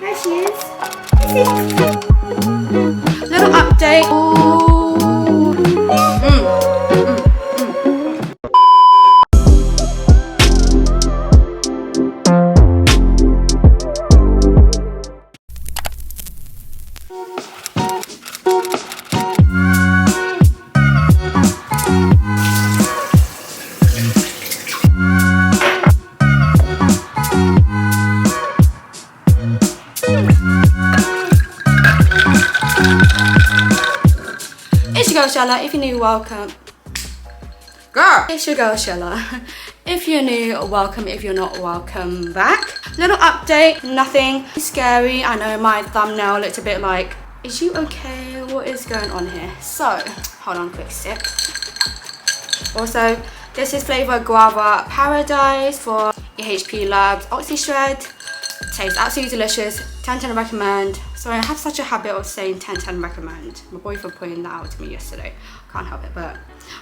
There she is. Little update. Ooh. It's your girl Shella. If you're new, welcome. Girl, it's your girl Shella. If you're new, welcome. If you're not, welcome back. Little update, nothing scary. I know my thumbnail looked a bit like, is you okay? What is going on here? So, hold on, quick sip. Also, this is flavor Guava Paradise for your HP Labs Oxyshred. Tastes absolutely delicious. 10/10 recommend. Sorry, I have such a habit of saying 10/10 recommend. My boyfriend pointed that out to me yesterday. Can't help it, but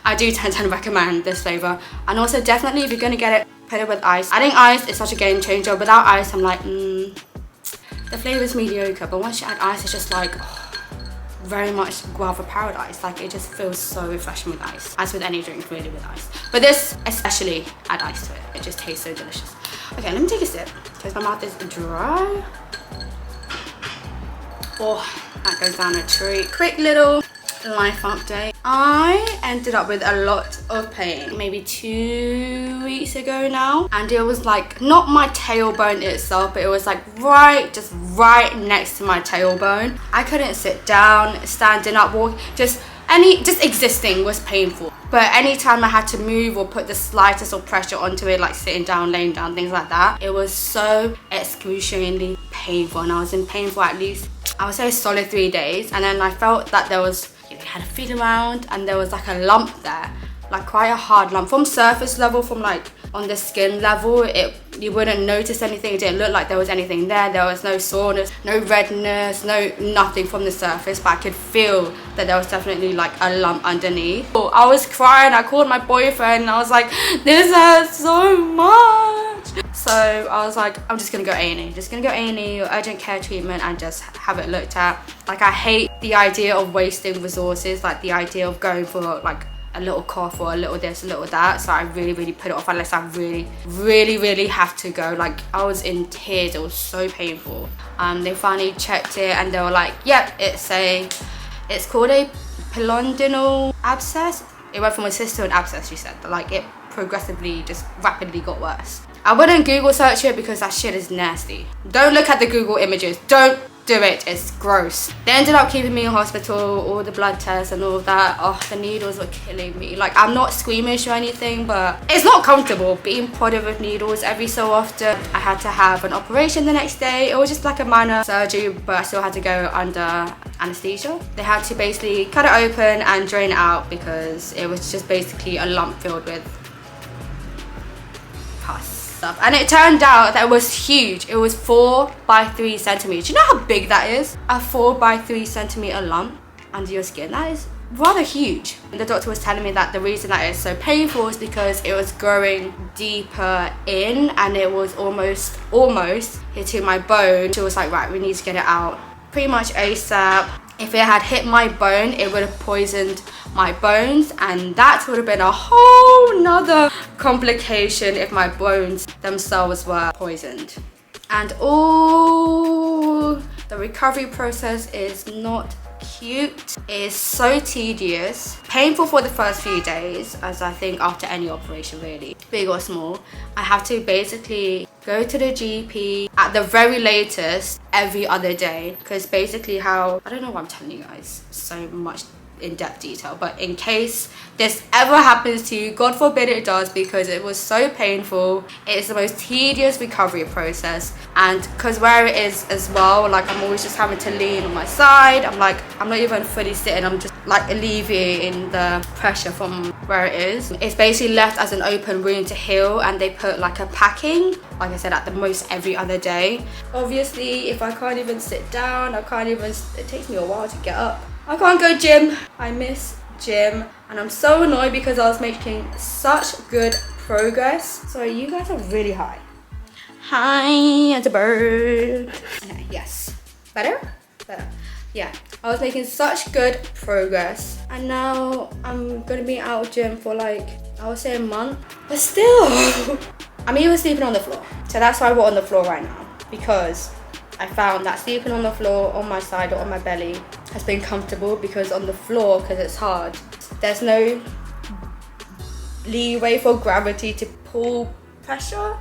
I do 10/10 recommend this flavor. And also, definitely, if you're gonna get it, put it with ice. Adding ice is such a game changer. Without ice, I'm like, the flavor is mediocre. But once you add ice, it's just like, very much Guava Paradise. Like, it just feels so refreshing with ice. As with any drink, really, with ice. But this, especially, add ice to it. It just tastes so delicious. Okay, let me take a sip because my mouth is dry. Oh, that goes down a treat. Quick little life update. I ended up with a lot of pain maybe 2 weeks ago now, and it was like not my tailbone itself, but it was like just right next to my tailbone. I couldn't sit down, standing up, walk, just existing was painful. But anytime I had to move or put the slightest of pressure onto it, like sitting down, laying down, things like that, it was so excruciatingly painful. And I was in pain for at least, I would say, a solid 3 days. And then I felt that there was, I had a feel around and there was like a lump there, like quite a hard lump. From surface level, from like on the skin level, you wouldn't notice anything. It didn't look like there was anything there. There was no soreness, no redness, nothing from the surface, but I could feel that there was definitely like a lump underneath. I was crying. I called my boyfriend and I was like, this hurts so much. So I was like, I'm just gonna go A&E. Just gonna go A&E or urgent care treatment and just have it looked at. Like, I hate the idea of wasting resources, like the idea of going for like a little cough or a little this, a little that. So I really put it off unless I really have to go. Like, I was in tears. It was so painful. They finally checked it and they were like, yep, it's called a pilonidal abscess. It went from a cyst to an abscess, she said. Like, it progressively just rapidly got worse. I wouldn't Google search it because that shit is nasty. Don't look at the Google images. Don't do it. It's gross. They ended up keeping me in hospital, all the blood tests and all of that. Oh, the needles were killing me. Like, I'm not squeamish or anything, but it's not comfortable being prodded with needles every so often. I had to have an operation the next day. It was just like a minor surgery, but I still had to go under anesthesia. They had to basically cut it open and drain it out because it was just basically a lump filled with pus. And it turned out that it was huge. It was 4 by 3 centimeters. Do you know how big that is? A 4 by 3 centimeter lump under your skin. That is rather huge. And the doctor was telling me that the reason that it's so painful is because it was growing deeper in and it was almost hitting my bone. She was like, right, we need to get it out pretty much ASAP. If it had hit my bone, it would have poisoned my bones, and that would have been a whole nother complication if my bones themselves were poisoned. And the recovery process is not cute. It is so tedious, painful for the first few days, as I think after any operation really, big or small. I have to basically go to the GP at the very latest every other day, because basically I don't know why I'm telling you guys so much in-depth detail, but in case this ever happens to you, God forbid it does, because it was so painful. It is the most tedious recovery process, and because where it is as well, like, I'm always just having to lean on my side. I'm not even fully sitting, I'm just like alleviating the pressure from where it is. It's basically left as an open wound to heal, and they put like a packing, like I said, at the most every other day. Obviously, if I can't even sit down, it takes me a while to get up. I can't go gym. I miss gym, and I'm so annoyed because I was making such good progress. Sorry, you guys are really high. Hi, it's a bird. Okay, yes. Better? Better. Yeah, I was making such good progress. And now I'm gonna be out of gym for like, I would say a month. But still, I'm even sleeping on the floor. So that's why we're on the floor right now. Because I found that sleeping on the floor, on my side or on my belly, has been comfortable, because on the floor, because it's hard, there's no leeway for gravity to pull pressure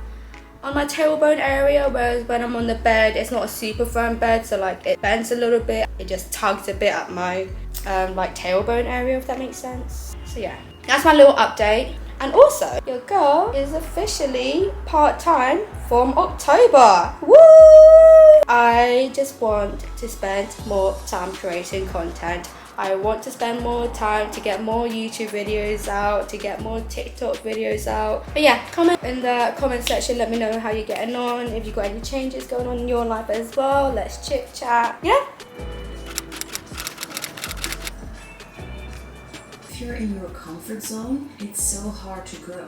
on my tailbone area, whereas when I'm on the bed, it's not a super firm bed, so like it bends a little bit, it just tugs a bit at my like tailbone area, if that makes sense. So yeah, that's my little update. And also, your girl is officially part-time from October. Woo! I just want to spend more time creating content. I want to spend more time to get more YouTube videos out, to get more TikTok videos out. But yeah, comment in the comment section, let me know how you're getting on, if you've got any changes going on in your life as well. Let's chit chat, yeah? If you're in your comfort zone, it's so hard to grow.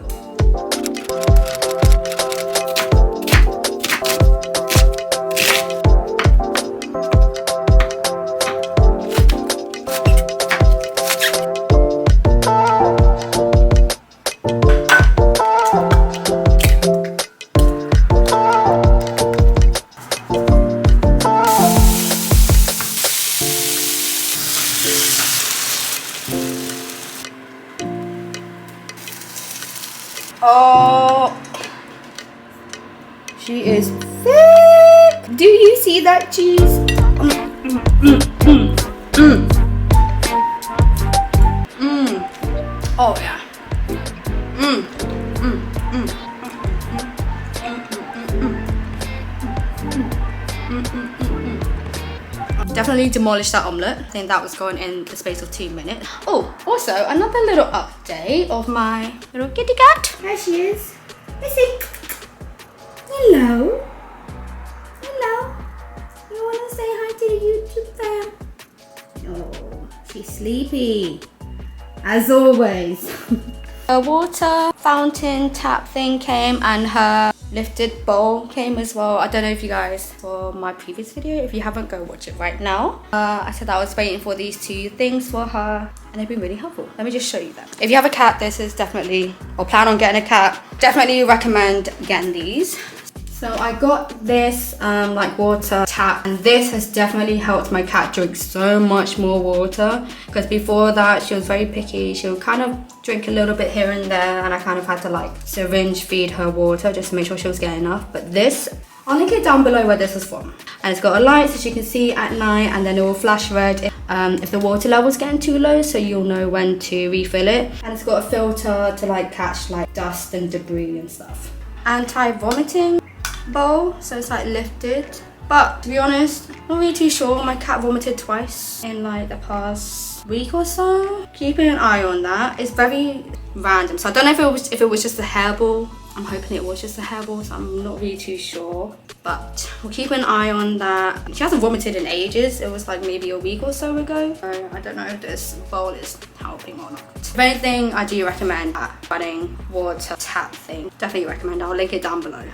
Oh, she is thick. Do you see that cheese? Oh yeah. Definitely demolished that omelette. I think that was going in the space of 2 minutes. Oh, also another little update of my little kitty cat. There she is. Missy. Hello. Hello. You wanna say hi to the YouTube fam? Oh, she's sleepy. As always. A water fountain tap thing came, and her lifted bowl came as well. I don't know if you guys saw my previous video. If you haven't, go watch it right now. I said that I was waiting for these 2 things for her, and they've been really helpful. Let me just show you them. If you have a cat, this is definitely, or plan on getting a cat, definitely recommend getting these. So I got this like water tap, and this has definitely helped my cat drink so much more water, because before that she was very picky. She would kind of drink a little bit here and there, and I kind of had to like syringe feed her water just to make sure she was getting enough. But this, I'll link it down below where this is from. And it's got a light so she can see at night, and then it will flash red if the water level is getting too low, so you'll know when to refill it. And it's got a filter to like catch like dust and debris and stuff. Anti-vomiting bowl, so it's like lifted. But to be honest, not really too sure. My cat vomited twice in like the past week or so. Keeping an eye on that. It's very random, so I don't know if it was just a hairball. I'm hoping it was just a hairball, so I'm not really too sure. But we'll keep an eye on that. She hasn't vomited in ages. It was like maybe a week or so ago. So I don't know if this bowl is helping or not. If anything, I do recommend that running water tap thing. Definitely recommend. I'll link it down below.